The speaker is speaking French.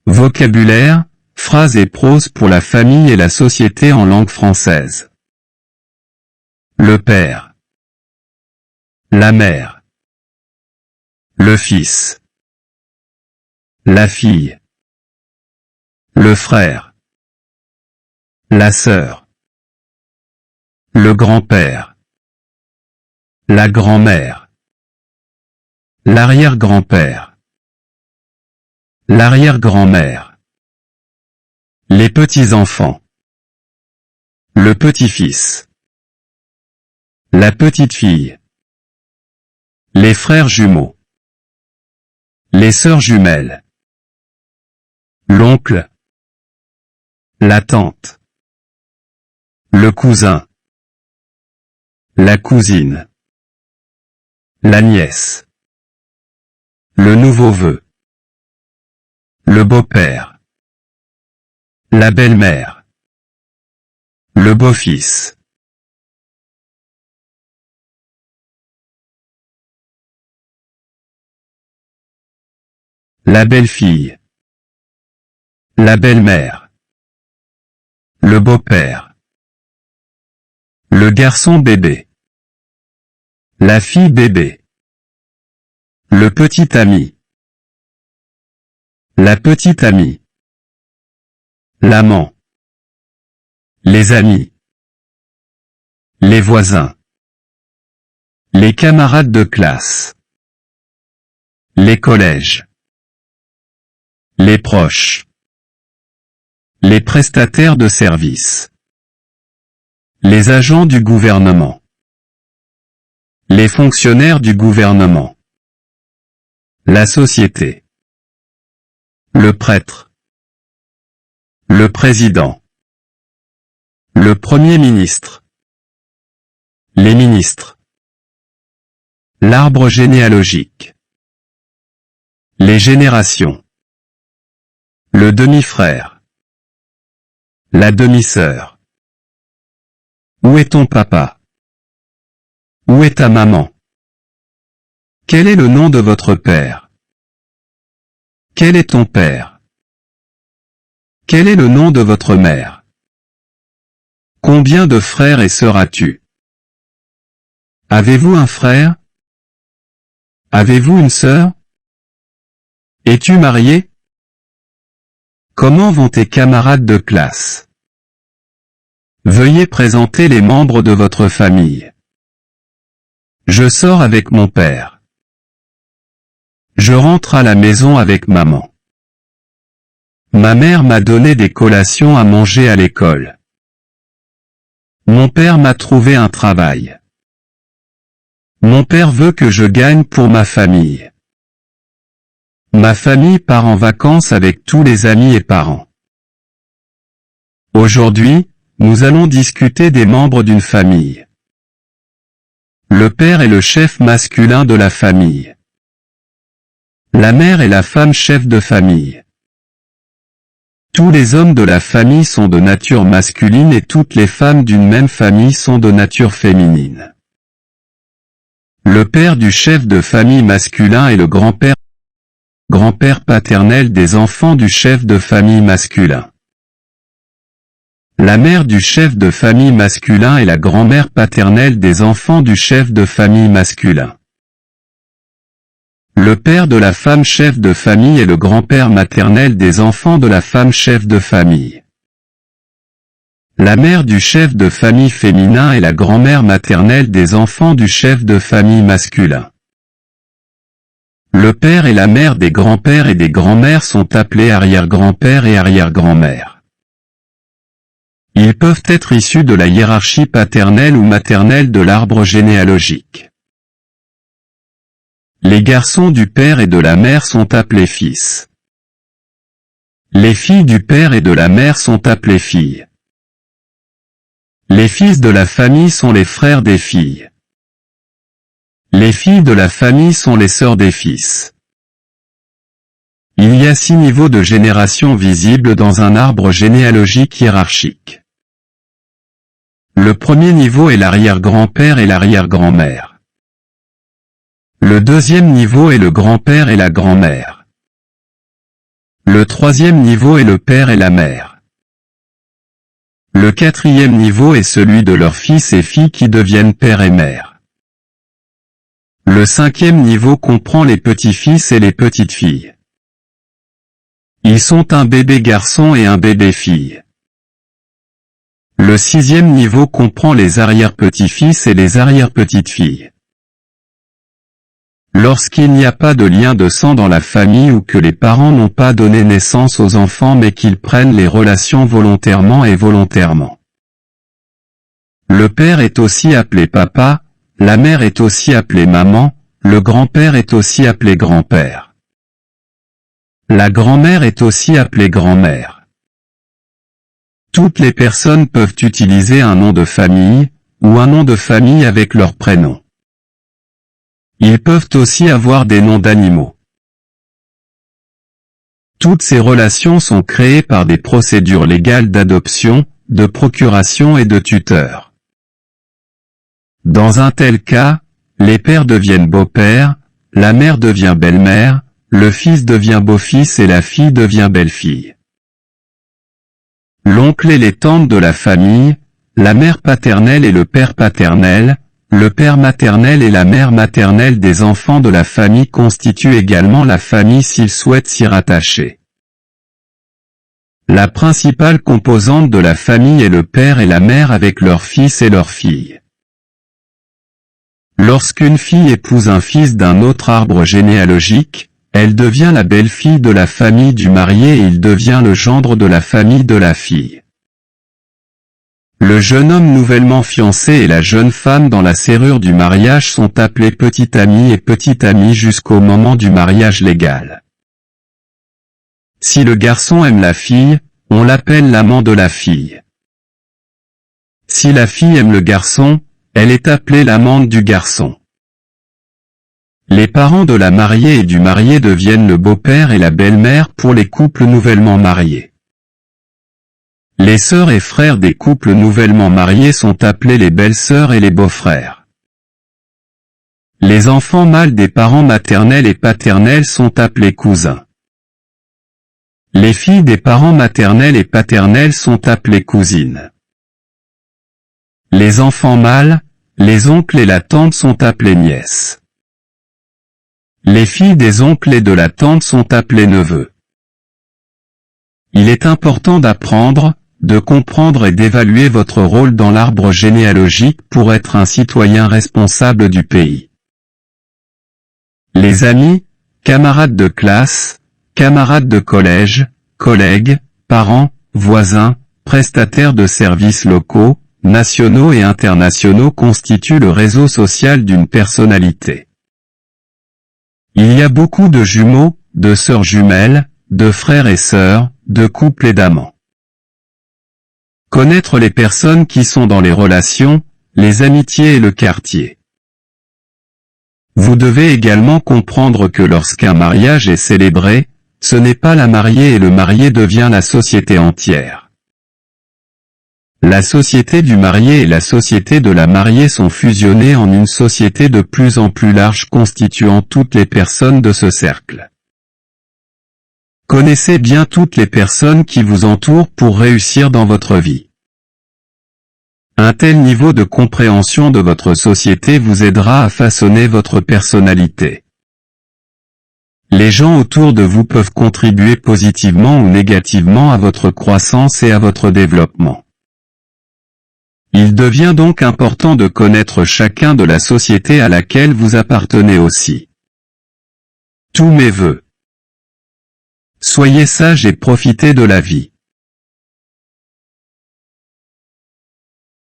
Vocabulaire, phrases et prose pour la famille et la société en langue française. Le père. La mère. Le fils. La fille. Le frère. La sœur. Le grand-père. La grand-mère. L'arrière-grand-père. L'arrière-grand-mère. Les petits-enfants. Le petit-fils. La petite-fille. Les frères jumeaux. Les sœurs jumelles. L'oncle. La tante. Le cousin. La cousine. La nièce. Le nouveau-vœu. Le beau-père. La belle-mère. Le beau-fils. La belle-fille. La belle-mère. Le beau-père. Le garçon bébé. La fille bébé. Le petit ami. La petite amie. L'amant. Les amis. Les voisins. Les camarades de classe. Les collèges. Les proches. Les prestataires de services. Les agents du gouvernement. Les fonctionnaires du gouvernement. La société. Le prêtre. Le président. Le premier ministre. Les ministres. L'arbre généalogique. Les générations. Le demi-frère. La demi-sœur. Où est ton papa? Où est ta maman? Quel est le nom de votre père? Quel est ton père? Quel est le nom de votre mère? Combien de frères et sœurs as-tu? Avez-vous un frère? Avez-vous une sœur? Es-tu marié? Comment vont tes camarades de classe? Veuillez présenter les membres de votre famille. Je sors avec mon père. Je rentre à la maison avec maman. Ma mère m'a donné des collations à manger à l'école. Mon père m'a trouvé un travail. Mon père veut que je gagne pour ma famille. Ma famille part en vacances avec tous les amis et parents. Aujourd'hui, nous allons discuter des membres d'une famille. Le père est le chef masculin de la famille. La mère est la femme chef de famille. Tous les hommes de la famille sont de nature masculine et toutes les femmes d'une même famille sont de nature féminine. Le père du chef de famille masculin est le grand-père paternel des enfants du chef de famille masculin. La mère du chef de famille masculin est la grand-mère paternelle des enfants du chef de famille masculin. Le père de la femme chef de famille est le grand-père maternel des enfants de la femme chef de famille. La mère du chef de famille féminin est la grand-mère maternelle des enfants du chef de famille masculin. Le père et la mère des grands-pères et des grands-mères sont appelés arrière-grand-père et arrière-grand-mère. Ils peuvent être issus de la hiérarchie paternelle ou maternelle de l'arbre généalogique. Les garçons du père et de la mère sont appelés fils. Les filles du père et de la mère sont appelées filles. Les fils de la famille sont les frères des filles. Les filles de la famille sont les sœurs des fils. Il y a 6 niveaux de génération visibles dans un arbre généalogique hiérarchique. Le premier niveau est l'arrière-grand-père et l'arrière-grand-mère. Le deuxième niveau est le grand-père et la grand-mère. Le troisième niveau est le père et la mère. Le quatrième niveau est celui de leurs fils et filles qui deviennent père et mère. Le cinquième niveau comprend les petits-fils et les petites-filles. Ils sont un bébé garçon et un bébé fille. Le sixième niveau comprend les arrière-petits-fils et les arrière-petites-filles. Lorsqu'il n'y a pas de lien de sang dans la famille ou que les parents n'ont pas donné naissance aux enfants mais qu'ils prennent les relations volontairement et volontairement. Le père est aussi appelé papa, la mère est aussi appelée maman, le grand-père est aussi appelé grand-père. La grand-mère est aussi appelée grand-mère. Toutes les personnes peuvent utiliser un nom de famille, ou un nom de famille avec leur prénom. Ils peuvent aussi avoir des noms d'animaux. Toutes ces relations sont créées par des procédures légales d'adoption, de procuration et de tuteur. Dans un tel cas, les pères deviennent beaux-pères, la mère devient belle-mère, le fils devient beau-fils et la fille devient belle-fille. L'oncle et les tantes de la famille, la mère paternelle et le père paternel, le père maternel et la mère maternelle des enfants de la famille constituent également la famille s'ils souhaitent s'y rattacher. La principale composante de la famille est le père et la mère avec leurs fils et leurs filles. Lorsqu'une fille épouse un fils d'un autre arbre généalogique, elle devient la belle-fille de la famille du marié et il devient le gendre de la famille de la fille. Le jeune homme nouvellement fiancé et la jeune femme dans la serrure du mariage sont appelés petit ami et petite amie jusqu'au moment du mariage légal. Si le garçon aime la fille, on l'appelle l'amant de la fille. Si la fille aime le garçon, elle est appelée l'amante du garçon. Les parents de la mariée et du marié deviennent le beau-père et la belle-mère pour les couples nouvellement mariés. Les sœurs et frères des couples nouvellement mariés sont appelés les belles-sœurs et les beaux-frères. Les enfants mâles des parents maternels et paternels sont appelés cousins. Les filles des parents maternels et paternels sont appelées cousines. Les enfants mâles, les oncles et la tante sont appelés nièces. Les filles des oncles et de la tante sont appelées neveux. Il est important d'apprendre, de comprendre et d'évaluer votre rôle dans l'arbre généalogique pour être un citoyen responsable du pays. Les amis, camarades de classe, camarades de collège, collègues, parents, voisins, prestataires de services locaux, nationaux et internationaux constituent le réseau social d'une personnalité. Il y a beaucoup de jumeaux, de sœurs jumelles, de frères et sœurs, de couples et d'amants. Connaître les personnes qui sont dans les relations, les amitiés et le quartier. Vous devez également comprendre que lorsqu'un mariage est célébré, ce n'est pas la mariée et le marié devient la société entière. La société du marié et la société de la mariée sont fusionnées en une société de plus en plus large constituant toutes les personnes de ce cercle. Connaissez bien toutes les personnes qui vous entourent pour réussir dans votre vie. Un tel niveau de compréhension de votre société vous aidera à façonner votre personnalité. Les gens autour de vous peuvent contribuer positivement ou négativement à votre croissance et à votre développement. Il devient donc important de connaître chacun de la société à laquelle vous appartenez aussi. Tous mes vœux. Soyez sages et profitez de la vie.